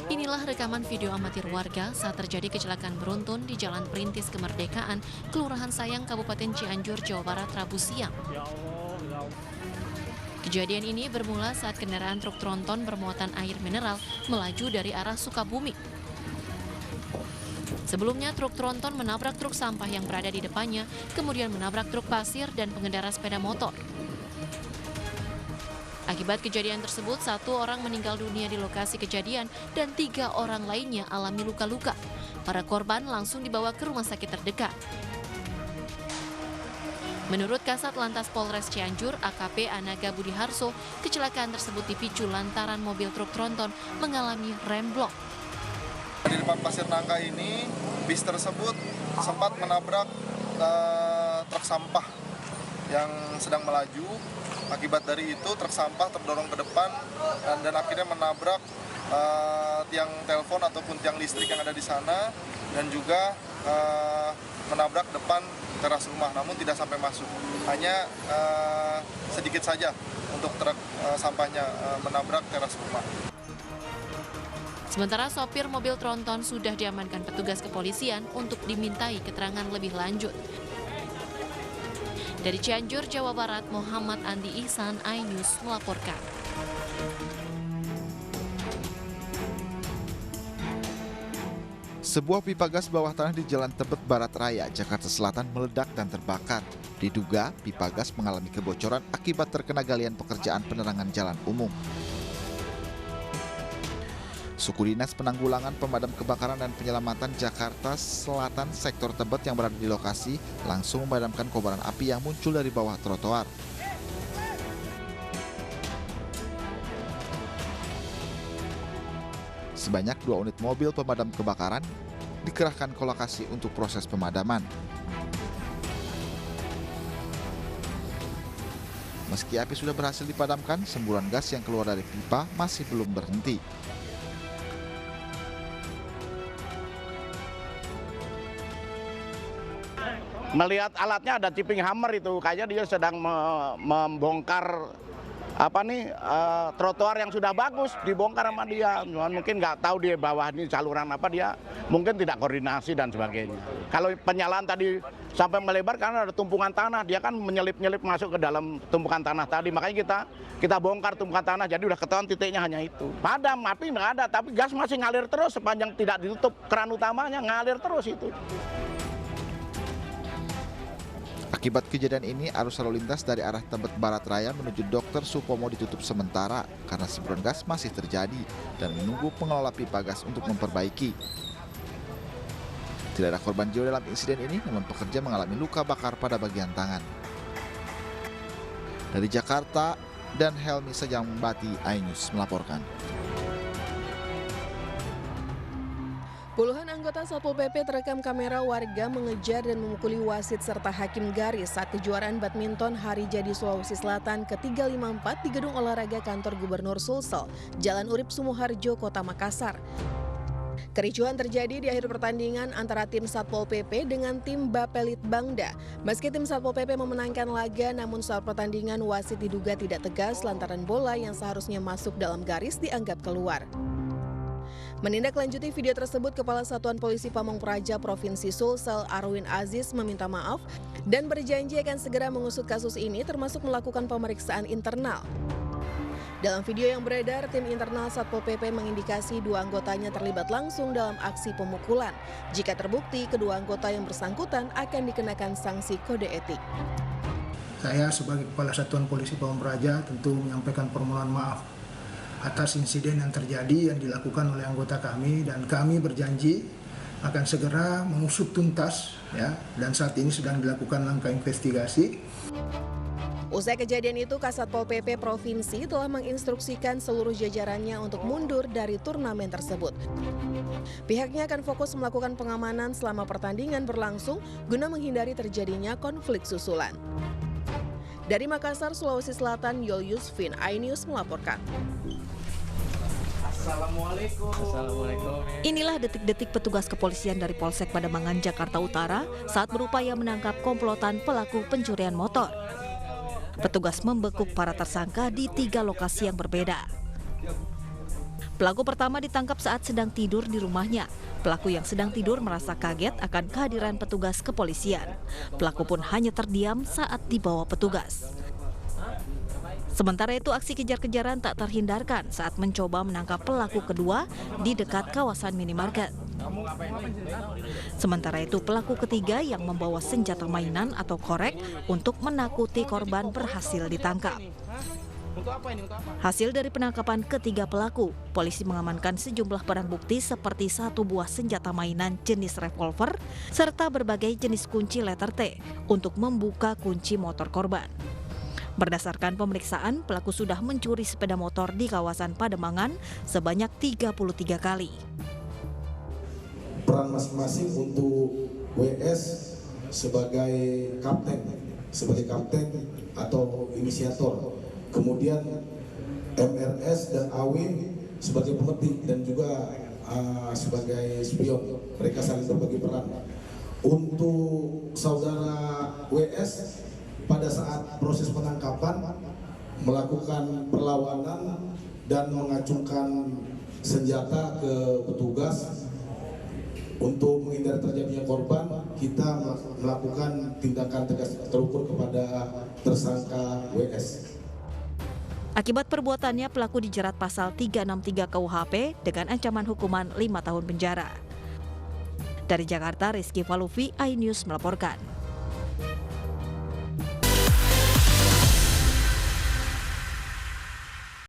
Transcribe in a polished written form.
Inilah rekaman video amatir warga saat terjadi kecelakaan beruntun di Jalan Perintis Kemerdekaan, Kelurahan Sayang, Kabupaten Cianjur, Jawa Barat, Rabu siang. Kejadian ini bermula saat kendaraan truk tronton bermuatan air mineral melaju dari arah Sukabumi. Sebelumnya, truk tronton menabrak truk sampah yang berada di depannya, kemudian menabrak truk pasir dan pengendara sepeda motor. Akibat kejadian tersebut, 1 orang meninggal dunia di lokasi kejadian dan 3 orang lainnya alami luka-luka. Para korban langsung dibawa ke rumah sakit terdekat. Menurut Kasat Lantas Polres Cianjur, AKP Anaga Budiharso, kecelakaan tersebut dipicu lantaran mobil truk tronton mengalami remblong. Di depan Pasir Nangka ini, bis tersebut sempat menabrak truk sampah yang sedang melaju. Akibat dari itu, truk sampah terdorong ke depan dan akhirnya menabrak tiang telepon ataupun tiang listrik yang ada di sana dan juga menabrak depan teras rumah, namun tidak sampai masuk. Hanya sedikit saja untuk truk sampahnya menabrak teras rumah. Sementara sopir mobil tronton sudah diamankan petugas kepolisian untuk dimintai keterangan lebih lanjut. Dari Cianjur, Jawa Barat, Muhammad Andi Ihsan, iNews melaporkan. Sebuah pipa gas bawah tanah di Jalan Tebet Barat Raya, Jakarta Selatan meledak dan terbakar. Diduga pipa gas mengalami kebocoran akibat terkena galian pekerjaan penerangan jalan umum. Suku Dinas Penanggulangan Pemadam Kebakaran dan Penyelamatan Jakarta Selatan sektor Tebet yang berada di lokasi langsung memadamkan kobaran api yang muncul dari bawah trotoar. Sebanyak 2 unit mobil pemadam kebakaran dikerahkan ke lokasi untuk proses pemadaman. Meski api sudah berhasil dipadamkan, semburan gas yang keluar dari pipa masih belum berhenti. Melihat alatnya ada tipping hammer itu, kayaknya dia sedang membongkar trotoar yang sudah bagus, dibongkar sama dia. Mungkin nggak tahu dia bawah ini saluran apa, dia mungkin tidak koordinasi dan sebagainya. Kalau penyalaan tadi sampai melebar karena ada tumpukan tanah, dia kan menyelip-nyelip masuk ke dalam tumpukan tanah tadi. Makanya kita bongkar tumpukan tanah, jadi udah ketahuan titiknya hanya itu. Padam, api nggak ada, tapi gas masih ngalir terus sepanjang tidak ditutup keran utamanya, ngalir terus itu. Akibat kejadian ini, arus lalu lintas dari arah Tebet Barat Raya menuju Dr. Supomo ditutup sementara karena semburan gas masih terjadi dan menunggu pengelola pipa gas untuk memperbaiki. Tidak ada korban jiwa dalam insiden ini, namun pekerja mengalami luka bakar pada bagian tangan. Dari Jakarta, dan Helmi Sajangbati, iNews melaporkan. Puluhan anggota Satpol PP terekam kamera warga mengejar dan memukuli wasit serta hakim garis saat kejuaraan badminton Hari Jadi Sulawesi Selatan ke-354 di Gedung Olahraga Kantor Gubernur Sulsel, Jalan Urip Sumoharjo, Kota Makassar. Kericuhan terjadi di akhir pertandingan antara tim Satpol PP dengan tim Bapelit Bangda. Meski tim Satpol PP memenangkan laga, namun saat pertandingan wasit diduga tidak tegas lantaran bola yang seharusnya masuk dalam garis dianggap keluar. Menindaklanjuti video tersebut, Kepala Satuan Polisi Pamong Praja Provinsi Sulsel Arwin Aziz meminta maaf dan berjanji akan segera mengusut kasus ini termasuk melakukan pemeriksaan internal. Dalam video yang beredar, tim internal Satpol PP mengindikasi 2 anggotanya terlibat langsung dalam aksi pemukulan. Jika terbukti, kedua anggota yang bersangkutan akan dikenakan sanksi kode etik. Saya sebagai Kepala Satuan Polisi Pamong Praja tentu menyampaikan permohonan maaf atas insiden yang terjadi yang dilakukan oleh anggota kami, dan kami berjanji akan segera mengusut tuntas ya, dan saat ini sedang dilakukan langkah investigasi. Usai kejadian itu, Kasatpol PP Provinsi telah menginstruksikan seluruh jajarannya untuk mundur dari turnamen tersebut. Pihaknya akan fokus melakukan pengamanan selama pertandingan berlangsung guna menghindari terjadinya konflik susulan. Dari Makassar, Sulawesi Selatan, Yol Yusfin, iNews melaporkan. Assalamualaikum. Inilah detik-detik petugas kepolisian dari Polsek Pademangan, Jakarta Utara saat berupaya menangkap komplotan pelaku pencurian motor. Petugas membekuk para tersangka di 3 lokasi yang berbeda. Pelaku pertama ditangkap saat sedang tidur di rumahnya. Pelaku yang sedang tidur merasa kaget akan kehadiran petugas kepolisian. Pelaku pun hanya terdiam saat dibawa petugas. Sementara itu, aksi kejar-kejaran tak terhindarkan saat mencoba menangkap pelaku kedua di dekat kawasan minimarket. Sementara itu, pelaku ketiga yang membawa senjata mainan atau korek untuk menakuti korban berhasil ditangkap. Hasil dari penangkapan ketiga pelaku, polisi mengamankan sejumlah barang bukti seperti 1 buah senjata mainan jenis revolver serta berbagai jenis kunci letter T untuk membuka kunci motor korban. Berdasarkan pemeriksaan, pelaku sudah mencuri sepeda motor di kawasan Pademangan sebanyak 33 kali. Peran masing-masing untuk WS sebagai kapten atau inisiator. Kemudian MRS dan AW sebagai pemetik dan juga sebagai spion. Mereka saling berbagi peran. Untuk saudara WS pada saat proses penangkapan melakukan perlawanan dan mengacungkan senjata ke petugas. Untuk menghindari terjadinya korban, kita melakukan tindakan tegas terukur kepada tersangka WS. Akibat perbuatannya, pelaku dijerat pasal 363 KUHP dengan ancaman hukuman 5 tahun penjara. Dari Jakarta, Rizky Falufi, iNews melaporkan.